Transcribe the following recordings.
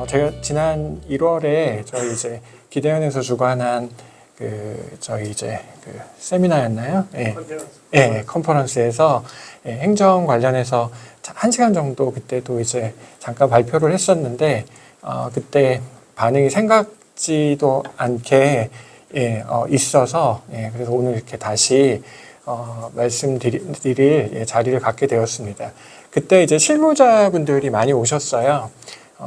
제가 지난 1월에 저희 이제 기대현에서 주관한 저희 이제 세미나였나요? 예, 예, 컨퍼런스에서 행정 관련해서 1시간 정도 그때도 이제 잠깐 발표를 했었는데, 그때 반응이 생각지도 않게 있어서, 그래서 오늘 이렇게 다시 말씀드릴 자리를 갖게 되었습니다. 그때 이제 실무자분들이 많이 오셨어요.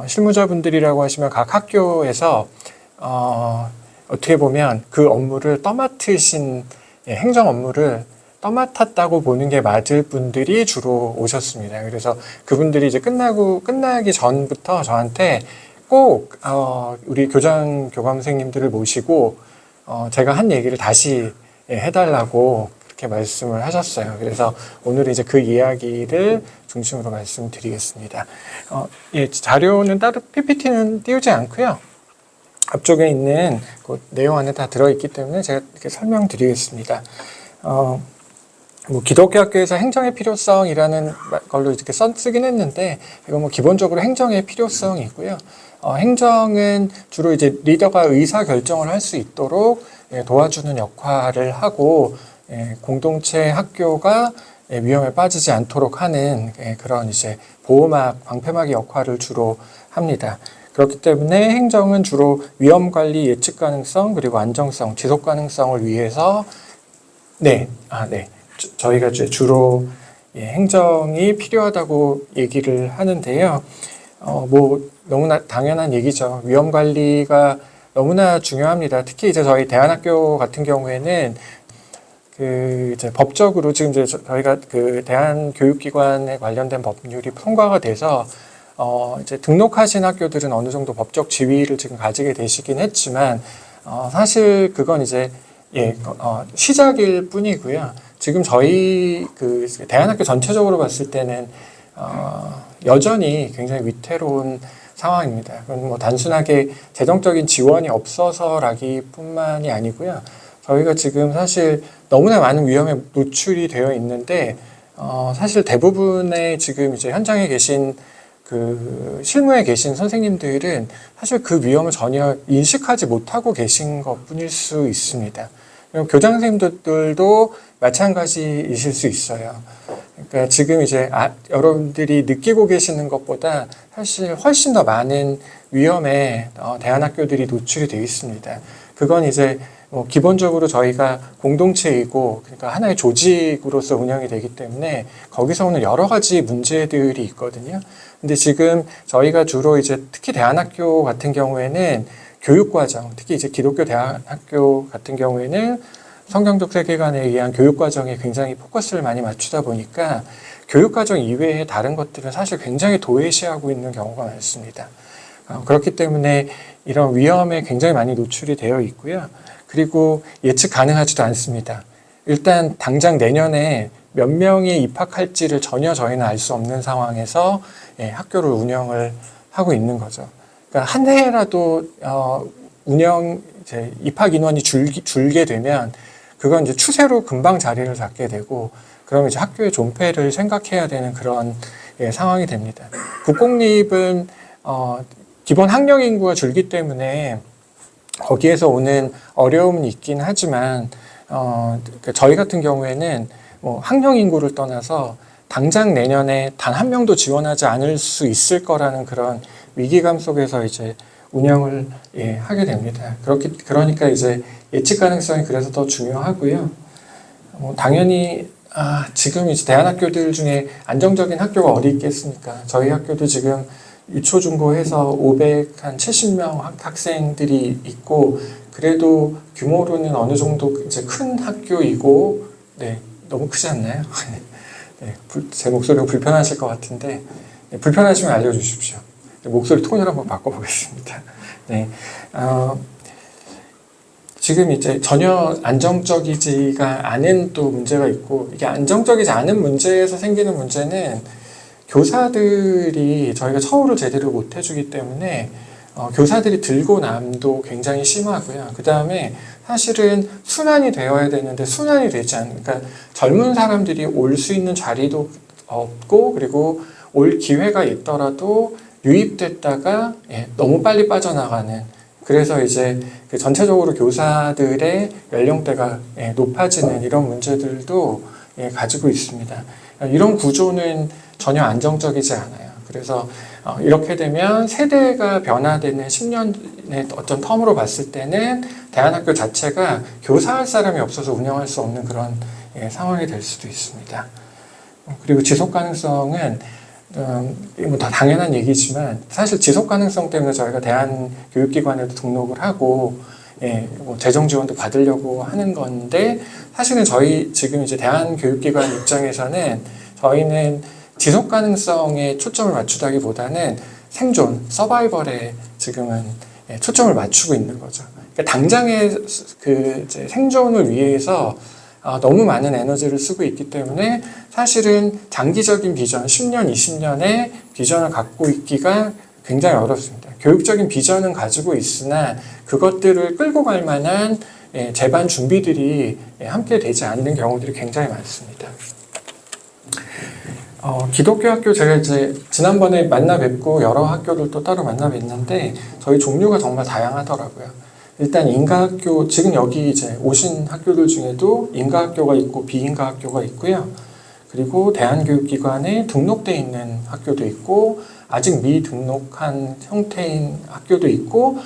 실무자분들이라고 하시면 각 학교에서 어떻게 보면 그 업무를 떠맡으신, 행정 업무를 떠맡았다고 보는 게 맞을 분들이 주로 오셨습니다. 그래서 그분들이 이제 끝나기 전부터 저한테 꼭 우리 교장 교감 선생님들을 모시고 제가 한 얘기를 다시 해달라고 그렇게 말씀을 하셨어요. 그래서 오늘 이제 그 이야기를 중심으로 말씀드리겠습니다. 자료는 따로 PPT는 띄우지 않고요. 앞쪽에 있는 그 내용 안에 다 들어있기 때문에 제가 이렇게 설명드리겠습니다. 기독교 학교에서 행정의 필요성이라는 걸로 이렇게 쓰긴 했는데, 이거 기본적으로 행정의 필요성이고요. 행정은 주로 이제 리더가 의사 결정을 할 수 있도록 도와주는 역할을 하고, 공동체 학교가 위험에 빠지지 않도록 하는 그런 이제 보호막, 방패막의 역할을 주로 합니다. 그렇기 때문에 행정은 주로 위험 관리, 예측 가능성, 그리고 안정성, 지속 가능성을 위해서 저희가 주로 행정이 필요하다고 얘기를 하는데요. 너무나 당연한 얘기죠. 위험 관리가 너무나 중요합니다. 특히 이제 저희 대안학교 같은 경우에는 이제 법적으로 지금 이제 저희가 대한교육기관에 관련된 법률이 통과가 돼서 이제 등록하신 학교들은 어느 정도 법적 지위를 지금 가지게 되시긴 했지만, 사실 그건 이제 시작일 뿐이고요. 지금 저희 대안학교 전체적으로 봤을 때는 여전히 굉장히 위태로운 상황입니다. 그건 단순하게 재정적인 지원이 없어서라기뿐만이 아니고요. 저희가 지금 사실 너무나 많은 위험에 노출이 되어 있는데, 사실 대부분의 지금 이제 현장에 계신 실무에 계신 선생님들은 사실 그 위험을 전혀 인식하지 못하고 계신 것 뿐일 수 있습니다. 교장 선생님들도 마찬가지이실 수 있어요. 그러니까 지금 이제 여러분들이 느끼고 계시는 것보다 사실 훨씬 더 많은 위험에 대안학교들이 노출이 되어 있습니다. 그건 이제 기본적으로 저희가 공동체이고, 그러니까 하나의 조직으로서 운영이 되기 때문에 거기서 오는 여러 가지 문제들이 있거든요. 근데 지금 저희가 주로 이제 특히 대안학교 같은 경우에는 교육과정, 특히 이제 기독교 대안학교 같은 경우에는 성경적 세계관에 의한 교육과정에 굉장히 포커스를 많이 맞추다 보니까 교육과정 이외의 다른 것들은 사실 굉장히 도외시하고 있는 경우가 많습니다. 그렇기 때문에 이런 위험에 굉장히 많이 노출이 되어 있고요. 그리고 예측 가능하지도 않습니다. 일단 당장 내년에 몇 명이 입학할지를 전혀 저희는 알 수 없는 상황에서 학교를 운영을 하고 있는 거죠. 그러니까 한 해라도 입학 인원이 줄게 되면 그건 이제 추세로 금방 자리를 잡게 되고, 그러면 이제 학교의 존폐를 생각해야 되는 그런 상황이 됩니다. 국공립은 기본 학령 인구가 줄기 때문에 거기에서 오는 어려움은 있긴 하지만, 저희 같은 경우에는 학령 인구를 떠나서 당장 내년에 단 한 명도 지원하지 않을 수 있을 거라는 그런 위기감 속에서 이제 운영을 하게 됩니다. 그러니까 이제 예측 가능성이 그래서 더 중요하고요. 당연히 지금 이제 대안학교들 중에 안정적인 학교가 어디 있겠습니까? 저희 학교도 지금 유초 중고 해서 570명 학생들이 있고, 그래도 규모로는 어느 정도 이제 큰 학교이고, 너무 크지 않나요? 제 목소리가 불편하실 것 같은데, 불편하시면 알려주십시오. 목소리 톤을 한번 바꿔보겠습니다. 지금 이제 전혀 안정적이지가 않은 또 문제가 있고, 이게 안정적이지 않은 문제에서 생기는 문제는 교사들이 저희가 처우를 제대로 못 해주기 때문에 교사들이 들고 남도 굉장히 심하고요. 그 다음에 사실은 순환이 되어야 되는데 순환이 되지 않는, 그러니까 젊은 사람들이 올 수 있는 자리도 없고, 그리고 올 기회가 있더라도 유입됐다가 너무 빨리 빠져나가는, 그래서 이제 그 전체적으로 교사들의 연령대가 높아지는 이런 문제들도 가지고 있습니다. 이런 구조는 전혀 안정적이지 않아요. 그래서 이렇게 되면 세대가 변화되는 10년의 어떤 텀으로 봤을 때는 대안학교 자체가 교사할 사람이 없어서 운영할 수 없는 그런 상황이 될 수도 있습니다. 그리고 지속 가능성은 뭐 다 당연한 얘기지만 사실 지속 가능성 때문에 저희가 대한교육기관에도 등록을 하고 뭐 재정 지원도 받으려고 하는 건데, 사실은 저희 지금 이제 대한교육기관 입장에서는 저희는 지속 가능성에 초점을 맞추다기보다는 생존, 서바이벌에 지금은 초점을 맞추고 있는 거죠. 그러니까 당장의 그 이제 생존을 위해서 너무 많은 에너지를 쓰고 있기 때문에 사실은 장기적인 비전, 10년, 20년의 비전을 갖고 있기가 굉장히 어렵습니다. 교육적인 비전은 가지고 있으나 그것들을 끌고 갈 만한 제반 준비들이 함께 되지 않는 경우들이 굉장히 많습니다. 기독교 학교 제가 이제 지난번에 만나 뵙고 여러 학교를 또 따로 만나 뵀는데 저희 종류가 정말 다양하더라고요. 일단 인가학교, 지금 여기 이제 오신 학교들 중에도 인가학교가 있고 비인가학교가 있고요. 그리고 대한교육기관에 등록돼 있는 학교도 있고 아직 미등록한 형태인 학교도 있고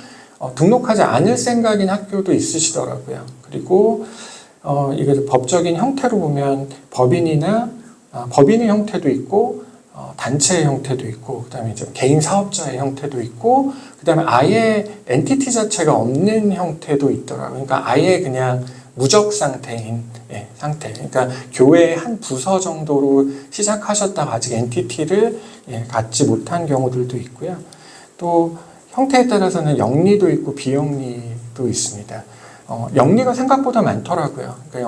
등록하지 않을 생각인 학교도 있으시더라고요. 그리고 이게 법적인 형태로 보면 법인의 형태도 있고 단체의 형태도 있고 그다음에 이제 개인 사업자의 형태도 있고 그다음에 아예 엔티티 자체가 없는 형태도 있더라고요. 그러니까 아예 그냥 무적 상태인 상태. 그러니까 교회의 한 부서 정도로 시작하셨다가 아직 엔티티를 갖지 못한 경우들도 있고요. 또 형태에 따라서는 영리도 있고 비영리도 있습니다. 영리가 생각보다 많더라고요. 그러니까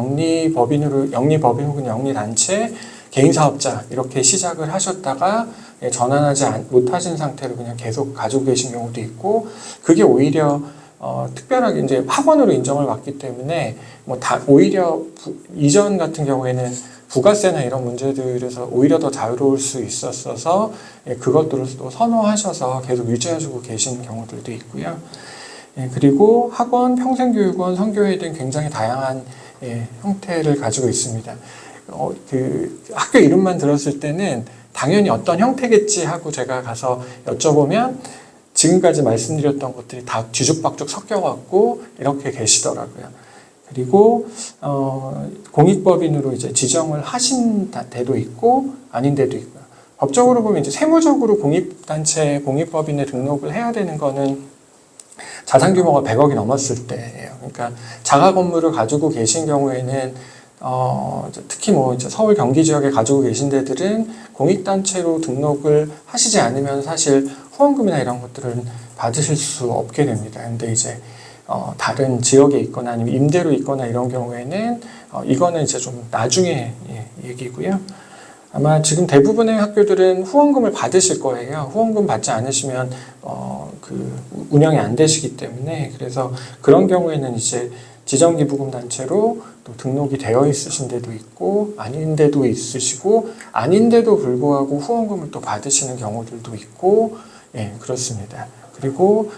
영리법인 혹은 영리단체, 개인사업자 이렇게 시작을 하셨다가 전환하지 못하신 상태로 그냥 계속 가지고 계신 경우도 있고, 그게 오히려 특별하게 이제 학원으로 인정을 받기 때문에 오히려 이전 같은 경우에는 부가세나 이런 문제들에서 오히려 더 자유로울 수 있었어서 그것들을 또 선호하셔서 계속 유지해주고 계신 경우들도 있고요. 그리고 학원, 평생교육원, 선교회 등 굉장히 다양한 형태를 가지고 있습니다. 그 학교 이름만 들었을 때는 당연히 어떤 형태겠지 하고 제가 가서 여쭤보면 지금까지 말씀드렸던 것들이 다 뒤죽박죽 섞여갖고 이렇게 계시더라고요. 그리고 공익법인으로 이제 지정을 하신 데도 있고 아닌 데도 있고요. 법적으로 보면 이제 세무적으로 공익단체, 공익법인에 등록을 해야 되는 거는 자산 규모가 100억이 넘었을 때예요. 그러니까 자가 건물을 가지고 계신 경우에는 특히 뭐 이제 서울 경기 지역에 가지고 계신 데들은 공익단체로 등록을 하시지 않으면 사실 후원금이나 이런 것들은 받으실 수 없게 됩니다. 근데 이제 다른 지역에 있거나 아니면 임대로 있거나 이런 경우에는 이거는 이제 좀 나중에 얘기고요. 아마 지금 대부분의 학교들은 후원금을 받으실 거예요. 후원금 받지 않으시면 그 운영이 안 되시기 때문에, 그래서 그런 경우에는 이제 지정기부금 단체로 또 등록이 되어 있으신 데도 있고 아닌 데도 있으시고, 아닌데도 불구하고 후원금을 또 받으시는 경우들도 있고, 그렇습니다. 그리고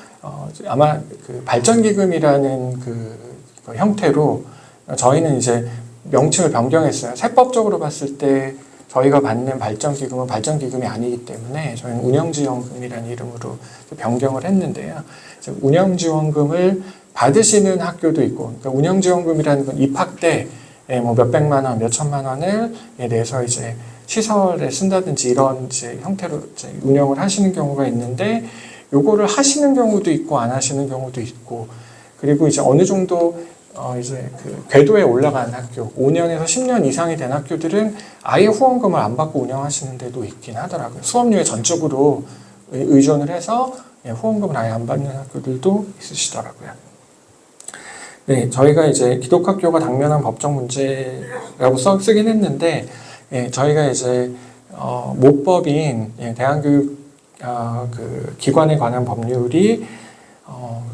아마 그 발전기금이라는 그 형태로 저희는 이제 명칭을 변경했어요. 세법적으로 봤을 때 저희가 받는 발전기금은 발전기금이 아니기 때문에 저희는 운영지원금이라는 이름으로 변경을 했는데요. 운영지원금을 받으시는 학교도 있고, 그러니까 운영지원금이라는 건 입학 때 뭐 몇백만 원, 몇천만 원을 내서 이제 시설에 쓴다든지 이런 이제 형태로 이제 운영을 하시는 경우가 있는데, 요거를 하시는 경우도 있고 안 하시는 경우도 있고, 그리고 이제 어느 정도 이제 그 궤도에 올라간 학교, 5년에서 10년 이상이 된 학교들은 아예 후원금을 안 받고 운영하시는 데도 있긴 하더라고요. 수업료에 전적으로 의존을 해서 후원금을 아예 안 받는 학교들도 있으시더라고요. 네, 저희가 이제 기독학교가 당면한 법적 문제라고 쓰긴 했는데, 저희가 이제 모법인 대한교육 그 기관에 관한 법률이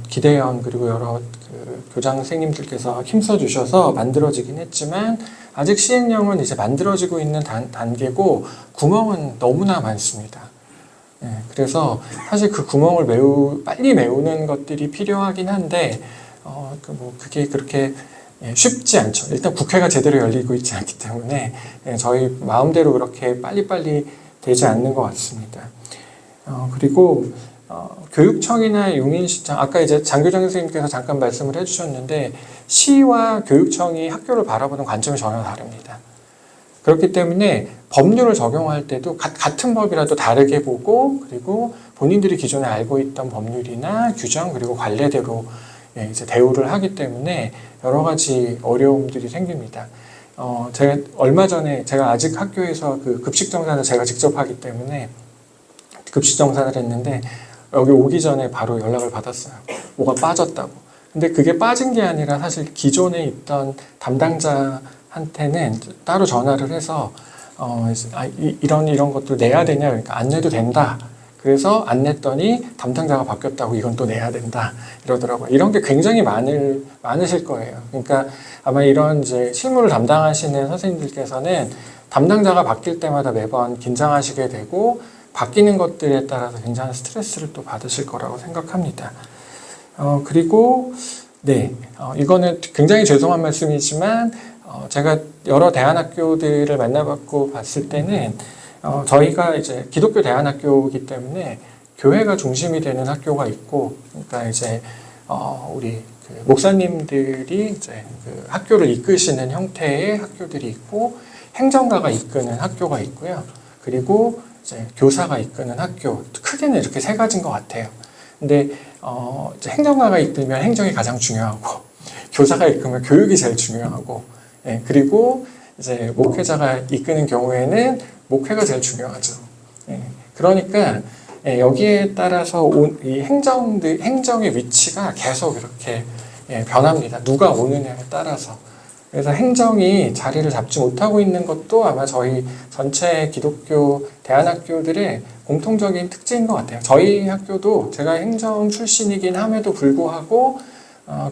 기대연 그리고 여러 그 교장 선생님들께서 힘써 주셔서 만들어지긴 했지만 아직 시행령은 이제 만들어지고 있는 단계고 구멍은 너무나 많습니다. 그래서 사실 그 구멍을 빨리 메우는 것들이 필요하긴 한데, 그게 그렇게 쉽지 않죠. 일단 국회가 제대로 열리고 있지 않기 때문에 저희 마음대로 그렇게 빨리빨리 되지 않는 것 같습니다. 그리고 교육청이나 용인시청, 아까 이제 장교장 선생님께서 잠깐 말씀을 해주셨는데, 시와 교육청이 학교를 바라보는 관점이 전혀 다릅니다. 그렇기 때문에 법률을 적용할 때도 같은 법이라도 다르게 보고, 그리고 본인들이 기존에 알고 있던 법률이나 규정, 그리고 관례대로 이제 대우를 하기 때문에 여러 가지 어려움들이 생깁니다. 제가 얼마 전에, 제가 아직 학교에서 그 급식정산을 제가 직접 하기 때문에 급식정산을 했는데, 여기 오기 전에 바로 연락을 받았어요. 뭐가 빠졌다고. 근데 그게 빠진 게 아니라 사실 기존에 있던 담당자한테는 따로 전화를 해서 이런 것도 내야 되냐, 그러니까 안 내도 된다. 그래서 안 냈더니 담당자가 바뀌었다고 이건 또 내야 된다 이러더라고요. 이런 게 굉장히 많으실 거예요. 그러니까 아마 이런 이제 실무를 담당하시는 선생님들께서는 담당자가 바뀔 때마다 매번 긴장하시게 되고, 바뀌는 것들에 따라서 굉장한 스트레스를 또 받으실 거라고 생각합니다. 그리고 이거는 굉장히 죄송한 말씀이지만 제가 여러 대안학교들을 만나봤고 봤을 때는 저희가 이제 기독교 대안학교이기 때문에 교회가 중심이 되는 학교가 있고, 그러니까 이제 우리 그 목사님들이 이제 그 학교를 이끄시는 형태의 학교들이 있고, 행정가가 이끄는 학교가 있고요. 그리고 이제 교사가 이끄는 학교, 크게는 이렇게 세 가지인 것 같아요. 근데 이제 행정가가 이끌면 행정이 가장 중요하고, 교사가 이끌면 교육이 제일 중요하고, 그리고 이제 목회자가 이끄는 경우에는 목회가 제일 중요하죠. 그러니까 여기에 따라서 이 행정의 위치가 계속 이렇게 변합니다. 누가 오느냐에 따라서. 그래서 행정이 자리를 잡지 못하고 있는 것도 아마 저희 전체 기독교 대안학교들의 공통적인 특징인 것 같아요. 저희 학교도 제가 행정 출신이긴 함에도 불구하고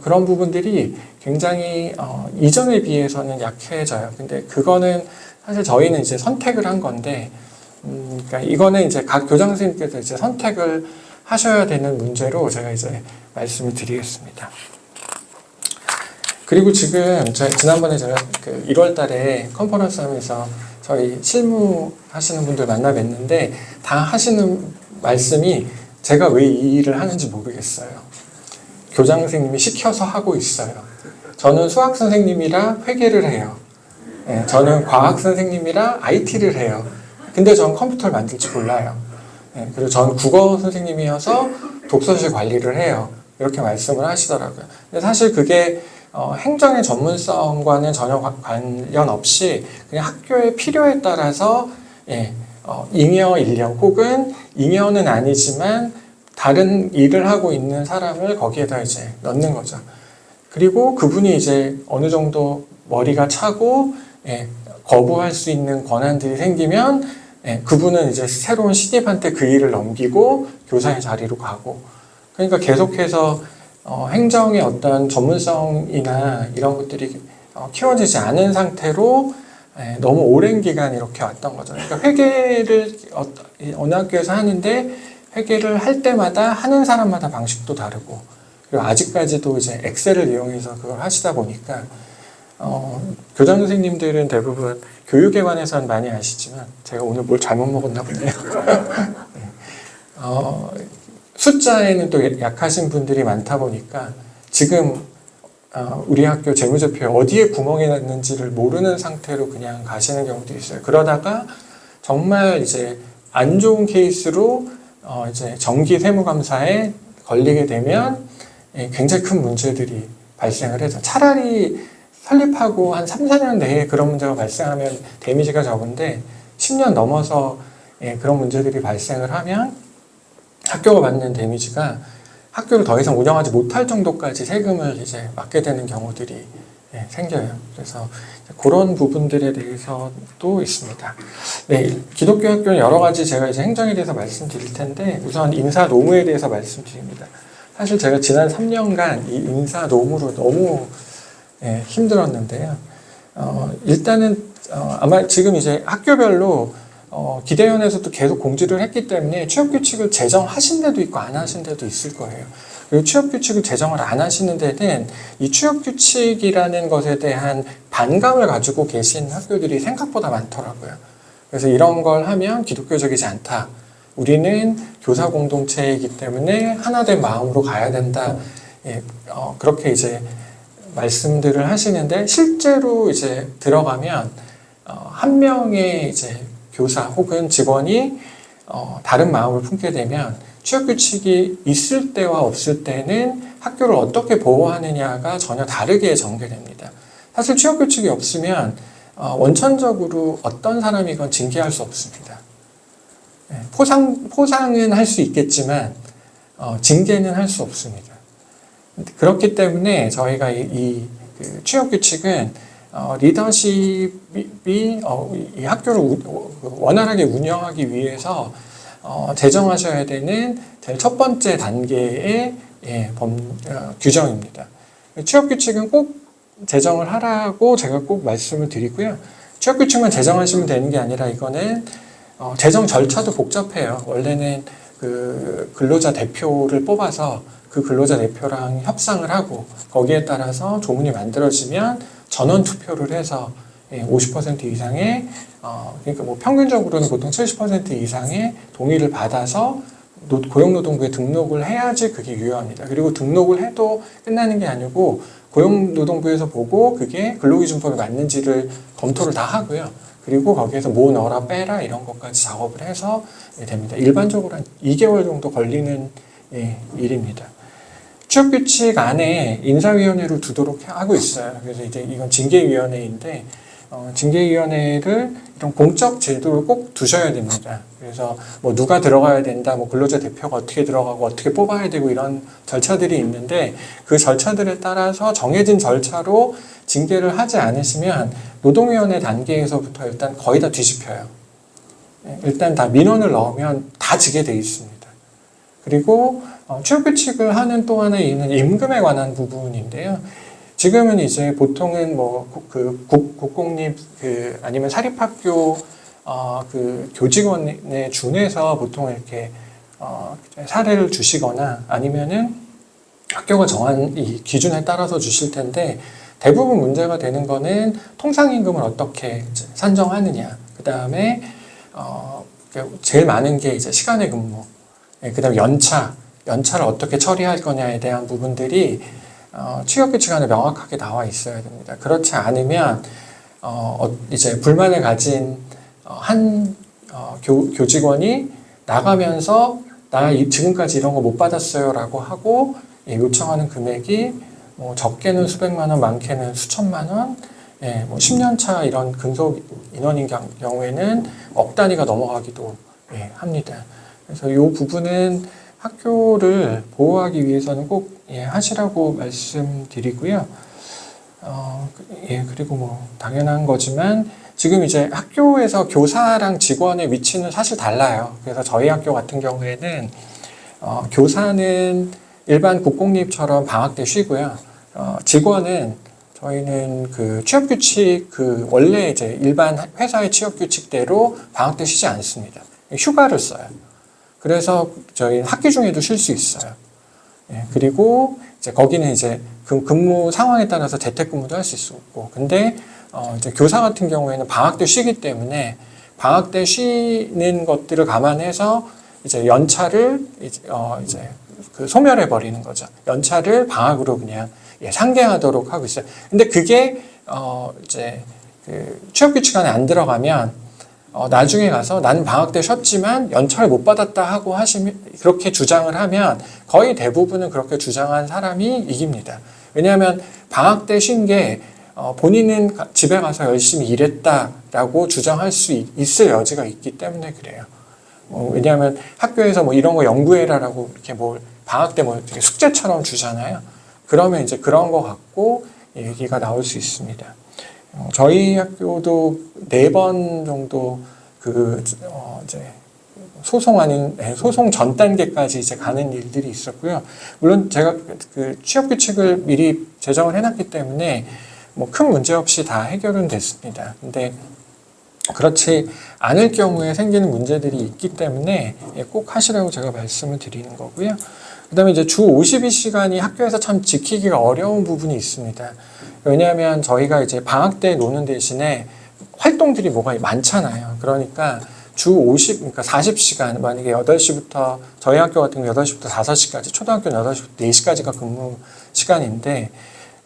그런 부분들이 굉장히 이전에 비해서는 약해져요. 근데 그거는 사실 저희는 이제 선택을 한 건데, 그러니까 이거는 이제 각 교장 선생님께서 이제 선택을 하셔야 되는 문제로 제가 이제 말씀을 드리겠습니다. 그리고 지금 지난번에 제가 그 1월 달에 컨퍼런스 하면서 저희 실무 하시는 분들 만나 뵀는데, 다 하시는 말씀이 제가 왜 이 일을 하는지 모르겠어요. 교장 선생님이 시켜서 하고 있어요. 저는 수학 선생님이라 회계를 해요. 저는 과학 선생님이라 IT를 해요. 근데 전 컴퓨터를 만들지 몰라요. 그리고 전 국어 선생님이어서 독서실 관리를 해요. 이렇게 말씀을 하시더라고요. 근데 사실 그게 행정의 전문성과는 전혀 관련 없이 그냥 학교의 필요에 따라서 잉여 인력 혹은 잉여는 아니지만 다른 일을 하고 있는 사람을 거기에다 이제 넣는 거죠. 그리고 그분이 이제 어느 정도 머리가 차고 거부할 수 있는 권한들이 생기면 그분은 이제 새로운 신입한테 그 일을 넘기고 교사의 자리로 가고, 그러니까 계속해서 행정의 어떤 전문성이나 이런 것들이 키워지지 않은 상태로 너무 오랜 기간 이렇게 왔던 거죠. 그러니까 회계를 어느 학교에서 하는데 회계를 할 때마다 하는 사람마다 방식도 다르고, 그리고 아직까지도 이제 엑셀을 이용해서 그걸 하시다 보니까 교장 선생님들은 대부분 교육에 관해서는 많이 아시지만 제가 오늘 뭘 잘못 먹었나 보네요. 숫자에는 또 약하신 분들이 많다 보니까 지금 우리 학교 재무제표에 어디에 구멍이 났는지를 모르는 상태로 그냥 가시는 경우도 있어요. 그러다가 정말 이제 안 좋은 케이스로 이제 정기 세무감사에 걸리게 되면 굉장히 큰 문제들이 발생을 해서, 차라리 설립하고 한 3, 4년 내에 그런 문제가 발생하면 데미지가 적은데 10년 넘어서 그런 문제들이 발생을 하면 학교가 받는 데미지가 학교를 더 이상 운영하지 못할 정도까지 세금을 이제 맡게 되는 경우들이 생겨요. 그래서 그런 부분들에 대해서도 있습니다. 네, 기독교 학교는 여러 가지 제가 이제 행정에 대해서 말씀드릴 텐데, 우선 인사 노무에 대해서 말씀드립니다. 사실 제가 지난 3년간 이 인사 노무로 너무 힘들었는데요. 일단은 아마 지금 이제 학교별로 기대위원회에서도 계속 공지를 했기 때문에 취업규칙을 제정하신 데도 있고 안 하신 데도 있을 거예요. 그리고 취업규칙을 제정을 안 하시는 데는 이 취업규칙이라는 것에 대한 반감을 가지고 계신 학교들이 생각보다 많더라고요. 그래서 이런 걸 하면 기독교적이지 않다. 우리는 교사 공동체이기 때문에 하나된 마음으로 가야 된다. 그렇게 이제 말씀들을 하시는데 실제로 이제 들어가면 한 명의 이제 교사 혹은 직원이 다른 마음을 품게 되면 취업규칙이 있을 때와 없을 때는 학교를 어떻게 보호하느냐가 전혀 다르게 전개됩니다. 사실 취업규칙이 없으면 원천적으로 어떤 사람이건 징계할 수 없습니다. 포상은 할 수 있겠지만 징계는 할 수 없습니다. 그렇기 때문에 저희가 이 취업규칙은 리더십이 이 학교를 원활하게 운영하기 위해서 제정하셔야 되는 제일 첫 번째 단계의 규정입니다. 취업규칙은 꼭 제정을 하라고 제가 꼭 말씀을 드리고요. 취업규칙만 제정하시면 되는 게 아니라 이거는 제정 절차도 복잡해요. 원래는 그 근로자 대표를 뽑아서 그 근로자 대표랑 협상을 하고 거기에 따라서 조문이 만들어지면 전원 투표를 해서 50% 이상의 그러니까 뭐 평균적으로는 보통 70% 이상의 동의를 받아서 고용노동부에 등록을 해야지 그게 유효합니다. 그리고 등록을 해도 끝나는 게 아니고 고용노동부에서 보고 그게 근로기준법에 맞는지를 검토를 다 하고요. 그리고 거기에서 뭐 넣어라 빼라 이런 것까지 작업을 해서 됩니다. 일반적으로 한 2개월 정도 걸리는 일입니다. 취업규칙 안에 인사위원회를 두도록 하고 있어요. 그래서 이제 이건 징계위원회인데 징계위원회를 이런 공적 제도를 꼭 두셔야 됩니다. 그래서 뭐 누가 들어가야 된다, 뭐 근로자 대표가 어떻게 들어가고 어떻게 뽑아야 되고 이런 절차들이 있는데 그 절차들에 따라서 정해진 절차로 징계를 하지 않으시면 노동위원회 단계에서부터 일단 거의 다 뒤집혀요. 일단 다 민원을 넣으면 다 지게 돼 있습니다. 그리고 취업규칙을 하는 또 하나의 이유는 임금에 관한 부분인데요. 지금은 이제 보통은 뭐 국공립 아니면 사립학교 교직원에 준해서 보통 이렇게 사례를 주시거나 아니면은 학교가 정한 이 기준에 따라서 주실 텐데 대부분 문제가 되는 거는 통상임금을 어떻게 산정하느냐. 그 다음에 제일 많은 게 이제 시간의 근무. 그 다음에 연차를 어떻게 처리할 거냐에 대한 부분들이 취업규칙 안에 명확하게 나와 있어야 됩니다. 그렇지 않으면 이제 불만을 가진 한 교직원이 나가면서 나 지금까지 이런 거 못 받았어요라고 하고 요청하는 금액이 뭐 적게는 수백만 원, 많게는 수천만 원, 뭐 10년 차 이런 근속 인원인 경우에는 억 단위가 넘어가기도 합니다. 그래서 이 부분은 학교를 보호하기 위해서는 꼭 하시라고 말씀드리고요. 그리고 뭐 당연한 거지만 지금 이제 학교에서 교사랑 직원의 위치는 사실 달라요. 그래서 저희 학교 같은 경우에는 교사는 일반 국공립처럼 방학 때 쉬고요. 직원은 저희는 그 취업규칙 원래 이제 일반 회사의 취업규칙대로 방학 때 쉬지 않습니다. 휴가를 써요. 그래서 저희 학기 중에도 쉴 수 있어요. 그리고 이제 거기는 이제 근무 상황에 따라서 재택근무도 할 수 있고, 근데 이제 교사 같은 경우에는 방학 때 쉬기 때문에 방학 때 쉬는 것들을 감안해서 이제 연차를 이제 소멸해 버리는 거죠. 연차를 방학으로 그냥 상계하도록 하고 있어요. 근데 그게 이제 취업규칙 안에 안 들어가면 나중에 가서 나는 방학 때 쉬었지만 연차를 못 받았다 하고 그렇게 주장을 하면 거의 대부분은 그렇게 주장한 사람이 이깁니다. 왜냐하면 방학 때 쉰 게 본인은 집에 가서 열심히 일했다라고 주장할 수 있을 여지가 있기 때문에 그래요. 왜냐하면 학교에서 뭐 이런 거 연구해라라고 이렇게 뭐 방학 때 뭐 숙제처럼 주잖아요. 그러면 이제 그런 거 갖고 얘기가 나올 수 있습니다. 저희 학교도 4번 정도 이제 소송 전 단계까지 이제 가는 일들이 있었고요. 물론 제가 취업규칙을 미리 제정을 해놨기 때문에 뭐 큰 문제 없이 다 해결은 됐습니다. 근데 그렇지 않을 경우에 생기는 문제들이 있기 때문에 꼭 하시라고 제가 말씀을 드리는 거고요. 그 다음에 이제 주 52시간이 학교에서 참 지키기가 어려운 부분이 있습니다. 왜냐하면 저희가 이제 방학 때 노는 대신에 활동들이 뭐가 많잖아요. 그러니까 그러니까 40시간, 만약에 8시부터, 저희 학교 같은 경우 8시부터 5시까지, 초등학교는 8시부터 4시까지가 근무 시간인데,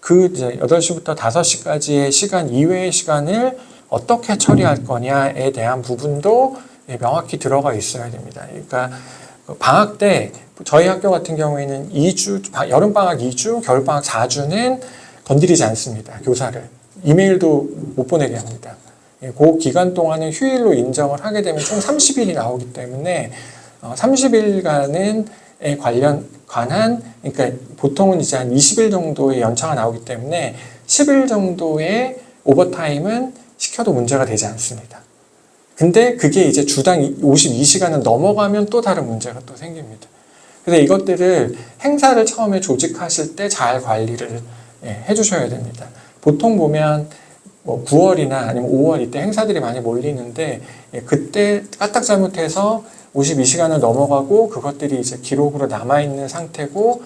그 이제 8시부터 5시까지의 시간 이외의 시간을 어떻게 처리할 거냐에 대한 부분도 명확히 들어가 있어야 됩니다. 그러니까 방학 때 저희 학교 같은 경우에는 2주, 여름방학 2주, 겨울방학 4주는 건드리지 않습니다. 교사를. 이메일도 못 보내게 합니다. 그 기간 동안은 휴일로 인정을 하게 되면 총 30일이 나오기 때문에 30일간은 관한, 그러니까 보통은 이제 한 20일 정도의 연차가 나오기 때문에 10일 정도의 오버타임은 시켜도 문제가 되지 않습니다. 근데 그게 이제 주당 52시간을 넘어가면 또 다른 문제가 또 생깁니다. 그래서 이것들을 행사를 처음에 조직하실 때 잘 관리를 해주셔야 됩니다. 보통 보면 뭐 9월이나 아니면 5월 이때 행사들이 많이 몰리는데 그때 까딱 잘못해서 52시간을 넘어가고 그것들이 이제 기록으로 남아있는 상태고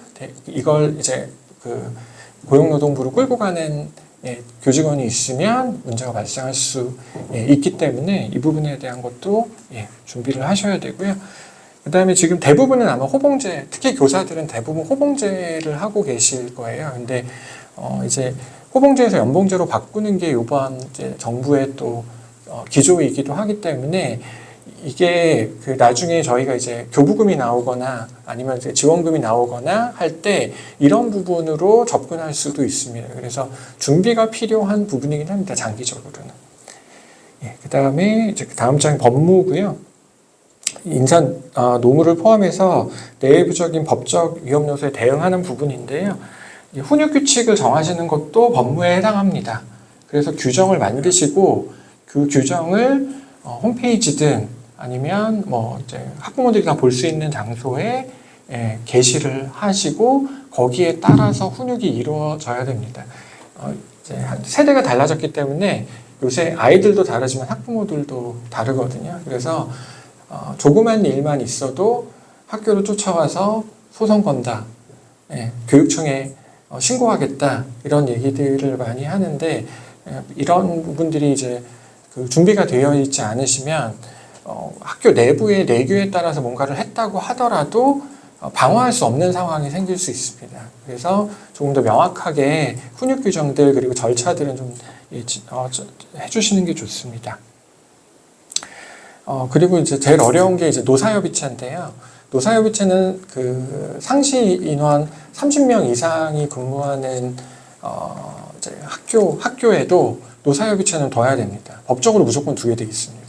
이걸 이제 그 고용노동부로 끌고 가는 교직원이 있으면 문제가 발생할 수 있기 때문에 이 부분에 대한 것도 준비를 하셔야 되고요. 그 다음에 지금 대부분은 아마 호봉제, 특히 교사들은 대부분 호봉제를 하고 계실 거예요. 근데 이제 호봉제에서 연봉제로 바꾸는 게 이번 이제 정부의 또 기조이기도 하기 때문에 이게 그 나중에 저희가 이제 교부금이 나오거나 아니면 이제 지원금이 나오거나 할 때 이런 부분으로 접근할 수도 있습니다. 그래서 준비가 필요한 부분이긴 합니다. 장기적으로는. 그 다음에 이제 다음 장이 법무고요. 노무를 포함해서 내부적인 법적 위험 요소에 대응하는 부분인데요. 훈육 규칙을 정하시는 것도 법무에 해당합니다. 그래서 규정을 만드시고 그 규정을 홈페이지든 아니면 뭐 이제 학부모들이 다 볼 수 있는 장소에 게시를 하시고 거기에 따라서 훈육이 이루어져야 됩니다. 이제 세대가 달라졌기 때문에 요새 아이들도 다르지만 학부모들도 다르거든요. 그래서 조그만 일만 있어도 학교로 쫓아와서 소송 건다, 교육청에 신고하겠다 이런 얘기들을 많이 하는데 이런 부분들이 이제 그 준비가 되어 있지 않으시면 학교 내부의 내규에 따라서 뭔가를 했다고 하더라도 방어할 수 없는 상황이 생길 수 있습니다. 그래서 조금 더 명확하게 훈육 규정들 그리고 절차들은 좀 해주시는 게 좋습니다. 그리고 이제 제일 어려운 게 이제 노사협의체인데요. 노사협의체는 그 상시 인원 30명 이상이 근무하는 이제 학교에도 노사협의체는 둬야 됩니다. 법적으로 무조건 두게 돼 있습니다.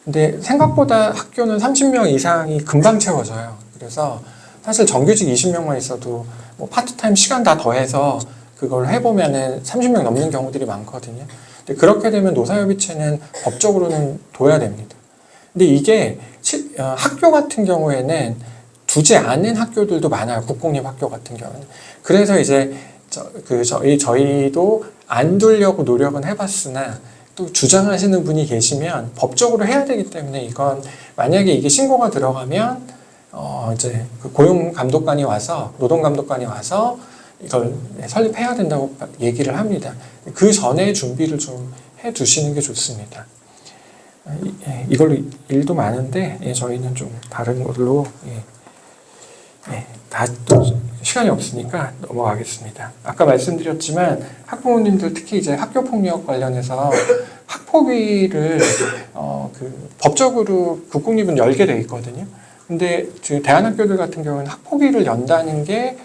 근데 생각보다 학교는 30명 이상이 금방 채워져요. 그래서 사실 정규직 20명만 있어도 뭐 파트타임 시간 다 더해서 그걸 해보면은 30명 넘는 경우들이 많거든요. 근데 그렇게 되면 노사협의체는 법적으로는 둬야 됩니다. 근데 이게 학교 같은 경우에는 두지 않은 학교들도 많아요. 국공립 학교 같은 경우는. 그래서 이제 저희도 안 두려고 노력은 해봤으나 또 주장하시는 분이 계시면 법적으로 해야 되기 때문에 이건 만약에 이게 신고가 들어가면 이제 그 고용감독관이 와서 노동감독관이 와서 이걸 설립해야 된다고 얘기를 합니다. 그 전에 준비를 좀 해두시는 게 좋습니다. 이걸로 일도 많은데 저희는 좀 다른 걸로 다 또 시간이 없으니까 넘어가겠습니다. 아까 말씀드렸지만 학부모님들 특히 이제 학교 폭력 관련해서 학폭위를 그 법적으로 국공립은 열게 돼 있거든요. 근데 대안학교들 같은 경우는 학폭위를 연다는 게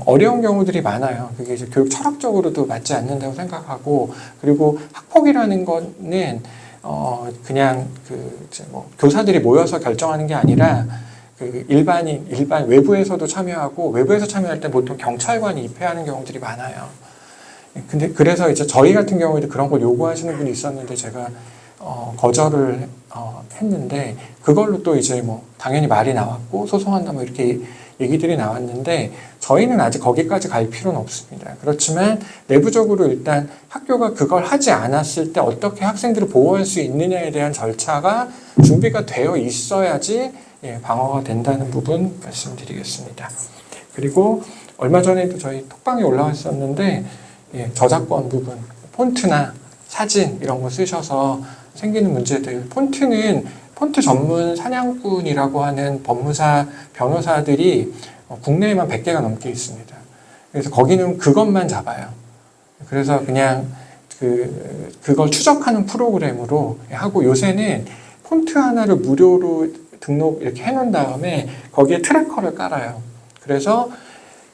어려운 경우들이 많아요. 그게 이제 교육 철학적으로도 맞지 않는다고 생각하고 그리고 학폭이라는 거는 그냥 그 이제 뭐 교사들이 모여서 결정하는 게 아니라 그 일반 외부에서도 참여하고 외부에서 참여할 때 보통 경찰관이 입회하는 경우들이 많아요. 근데 그래서 이제 저희 같은 경우에도 그런 걸 요구하시는 분이 있었는데 제가 거절을 했는데 그걸로 또 이제 뭐 당연히 말이 나왔고 소송한다 뭐 이렇게 얘기들이 나왔는데 저희는 아직 거기까지 갈 필요는 없습니다. 그렇지만 내부적으로 일단 학교가 그걸 하지 않았을 때 어떻게 학생들을 보호할 수 있느냐에 대한 절차가 준비가 되어 있어야지 방어가 된다는 부분 말씀드리겠습니다. 그리고 얼마 전에도 저희 톡방에 올라왔었는데 저작권 부분, 폰트나 사진 이런 거 쓰셔서 생기는 문제들, 폰트 전문 사냥꾼이라고 하는 법무사 변호사들이 국내에만 100개가 넘게 있습니다. 그래서 거기는 그것만 잡아요. 그래서 그냥 그걸 추적하는 프로그램으로 하고 요새는 폰트 하나를 무료로 등록 이렇게 해놓은 다음에 거기에 트래커를 깔아요. 그래서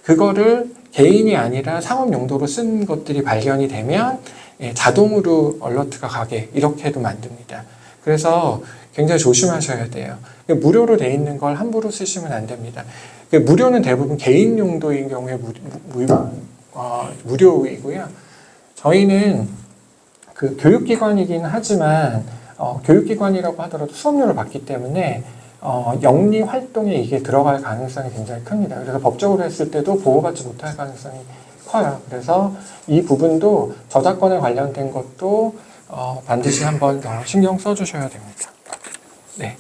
그거를 개인이 아니라 상업 용도로 쓴 것들이 발견이 되면 자동으로 얼러트가 가게 이렇게도 만듭니다. 그래서 굉장히 조심하셔야 돼요. 무료로 돼 있는 걸 함부로 쓰시면 안 됩니다. 무료는 대부분 개인 용도인 경우에 무료이고요. 저희는 그 교육기관이긴 하지만 교육기관이라고 하더라도 수업료를 받기 때문에 영리 활동에 이게 들어갈 가능성이 굉장히 큽니다. 그래서 법적으로 했을 때도 보호받지 못할 가능성이 커요. 그래서 이 부분도 저작권에 관련된 것도 반드시 한번 더 신경 써주셔야 됩니다. 네.